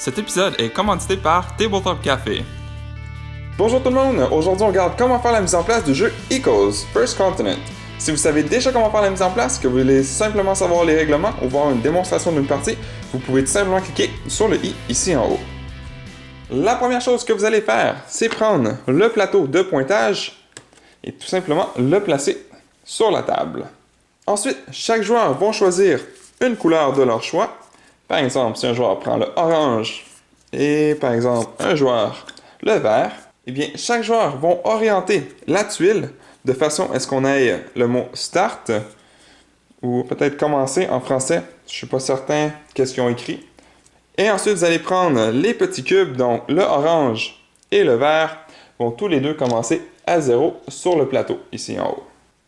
Cet épisode est commandité par Tabletop Café. Bonjour tout le monde, aujourd'hui on regarde comment faire la mise en place du jeu Echoes First Continent. Si vous savez déjà comment faire la mise en place, que vous voulez simplement savoir les règlements ou voir une démonstration d'une partie, vous pouvez tout simplement cliquer sur le i ici en haut. La première chose que vous allez faire, c'est prendre le plateau de pointage et tout simplement le placer sur la table. Ensuite, chaque joueur va choisir une couleur de leur choix. Par exemple, si un joueur prend le orange et par exemple un joueur le vert, eh bien chaque joueur va orienter la tuile de façon à ce qu'on ait le mot start ou peut-être commencer en français. Je ne suis pas certain qu'est-ce qu'ils ont écrit. Et ensuite, vous allez prendre les petits cubes, donc le orange et le vert vont tous les deux commencer à 0 sur le plateau ici en haut.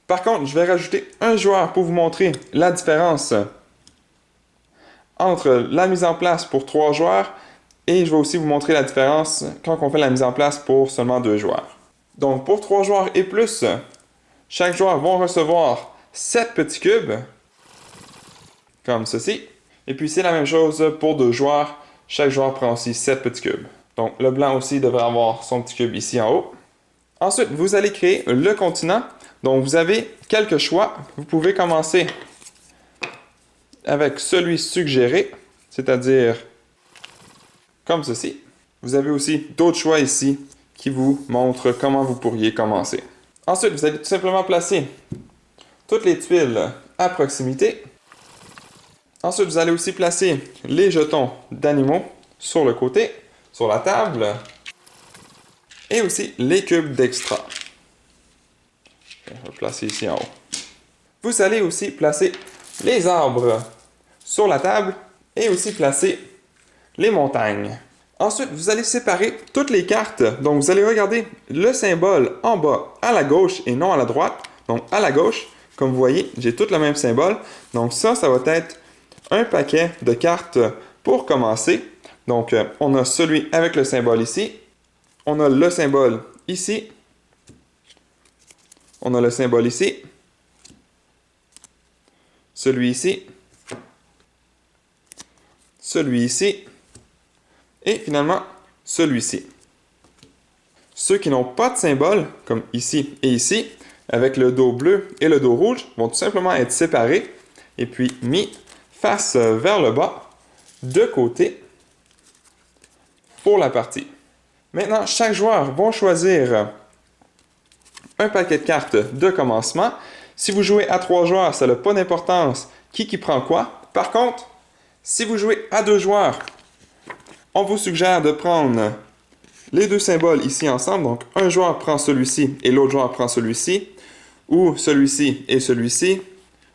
Par contre, je vais rajouter un joueur pour vous montrer la différence entre la mise en place pour 3 joueurs et je vais aussi vous montrer la différence quand on fait la mise en place pour seulement 2 joueurs. Donc pour 3 joueurs et plus, chaque joueur va recevoir 7 petits cubes, comme ceci. Et puis c'est la même chose pour 2 joueurs, chaque joueur prend aussi 7 petits cubes. Donc le blanc aussi devrait avoir son petit cube ici en haut. Ensuite, vous allez créer le continent. Donc vous avez quelques choix. Vous pouvez commencer avec celui suggéré, c'est-à-dire comme ceci. Vous avez aussi d'autres choix ici qui vous montrent comment vous pourriez commencer. Ensuite, vous allez tout simplement placer toutes les tuiles à proximité. Ensuite, vous allez aussi placer les jetons d'animaux sur le côté, sur la table, et aussi les cubes d'extra. Je vais placer ici en haut. Vous allez aussi placer les arbres sur la table et aussi placer les montagnes. Ensuite, vous allez séparer toutes les cartes. Donc, vous allez regarder le symbole en bas à la gauche et non à la droite. Donc, à la gauche, comme vous voyez, j'ai tout le même symbole. Donc, ça va être un paquet de cartes pour commencer. Donc, on a celui avec le symbole ici. On a le symbole ici. On a le symbole ici. Celui ici. Celui ici. Et finalement, celui-ci. Ceux qui n'ont pas de symbole, comme ici et ici, avec le dos bleu et le dos rouge, vont tout simplement être séparés et puis mis face vers le bas, de côté, pour la partie. Maintenant, chaque joueur va choisir un paquet de cartes de commencement. Si vous jouez à 3 joueurs, ça n'a pas d'importance qui prend quoi. Par contre, si vous jouez à 2 joueurs, on vous suggère de prendre les 2 symboles ici ensemble. Donc, un joueur prend celui-ci et l'autre joueur prend celui-ci, ou celui-ci et celui-ci,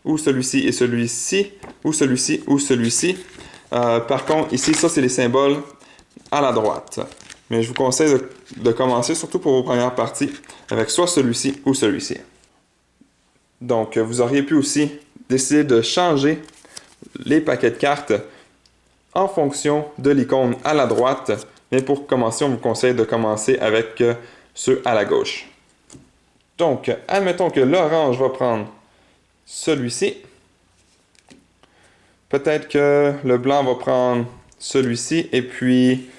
ou celui-ci et celui-ci, ou celui-ci ou celui-ci. Par contre, ici, ça, c'est les symboles à la droite. Mais je vous conseille de commencer, surtout pour vos premières parties, avec soit celui-ci ou celui-ci. Donc, vous auriez pu aussi décider de changer les paquets de cartes en fonction de l'icône à la droite. Mais pour commencer, on vous conseille de commencer avec ceux à la gauche. Donc, admettons que l'orange va prendre celui-ci. Peut-être que le blanc va prendre celui-ci et puis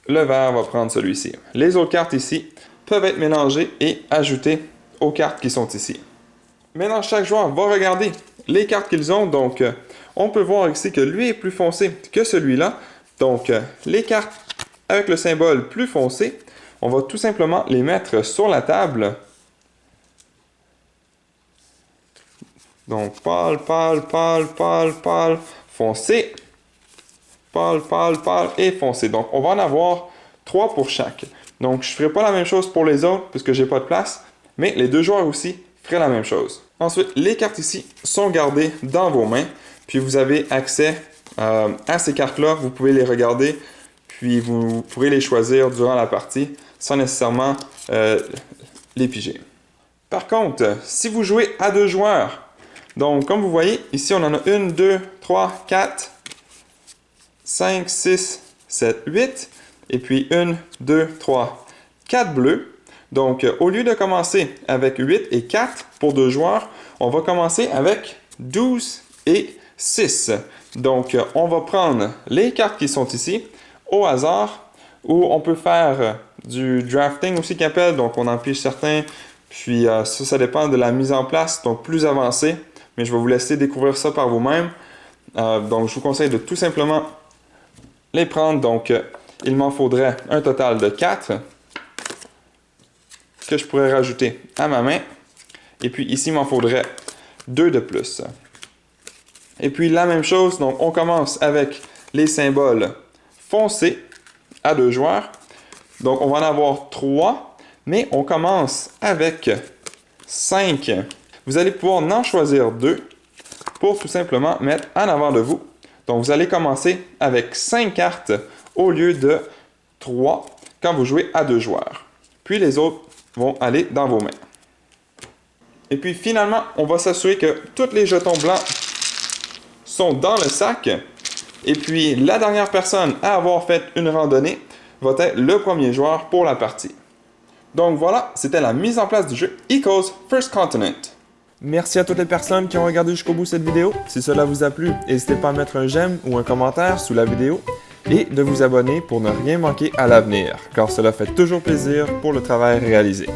le vert va prendre celui-ci. Les autres cartes ici peuvent être mélangées et ajoutées aux cartes qui sont ici. Maintenant, chaque joueur va regarder les cartes qu'ils ont. Donc, on peut voir ici que lui est plus foncé que celui-là. Donc, les cartes avec le symbole plus foncé, on va tout simplement les mettre sur la table. Donc, pâle, foncé, pâle et foncé. Donc, on va en avoir 3 pour chaque. Donc, je ne ferai pas la même chose pour les autres puisque je n'ai pas de place, mais les 2 joueurs aussi feraient la même chose. Ensuite, les cartes ici sont gardées dans vos mains, puis vous avez accès à ces cartes-là. Vous pouvez les regarder, puis vous pourrez les choisir durant la partie sans nécessairement les piger. Par contre, si vous jouez à 2 joueurs, donc comme vous voyez, ici on en a 1, 2, 3, 4, 5, 6, 7, 8, et puis 1, 2, 3, 4 bleus. Donc, au lieu de commencer avec 8 et 4 pour 2 joueurs, on va commencer avec 12 et 6. Donc, on va prendre les cartes qui sont ici, au hasard, ou on peut faire du drafting aussi qu'ils appellent, donc on en pige certains, puis ça dépend de la mise en place, donc plus avancé, mais je vais vous laisser découvrir ça par vous-même. Donc je vous conseille de tout simplement les prendre, donc il m'en faudrait un total de 4 que je pourrais rajouter à ma main, et puis ici il m'en faudrait 2 de plus. Et puis la même chose, donc on commence avec les symboles foncés à 2 joueurs. Donc on va en avoir 3, mais on commence avec 5. Vous allez pouvoir en choisir 2 pour tout simplement mettre en avant de vous. Donc vous allez commencer avec 5 cartes au lieu de 3 quand vous jouez à 2 joueurs. Puis les autres vont aller dans vos mains. Et puis finalement, on va s'assurer que tous les jetons blancs sont dans le sac. Et puis la dernière personne à avoir fait une randonnée va être le premier joueur pour la partie. Donc voilà, c'était la mise en place du jeu Eco's First Continent. Merci à toutes les personnes qui ont regardé jusqu'au bout cette vidéo. Si cela vous a plu, n'hésitez pas à mettre un j'aime ou un commentaire sous la vidéo et de vous abonner pour ne rien manquer à l'avenir, car cela fait toujours plaisir pour le travail réalisé.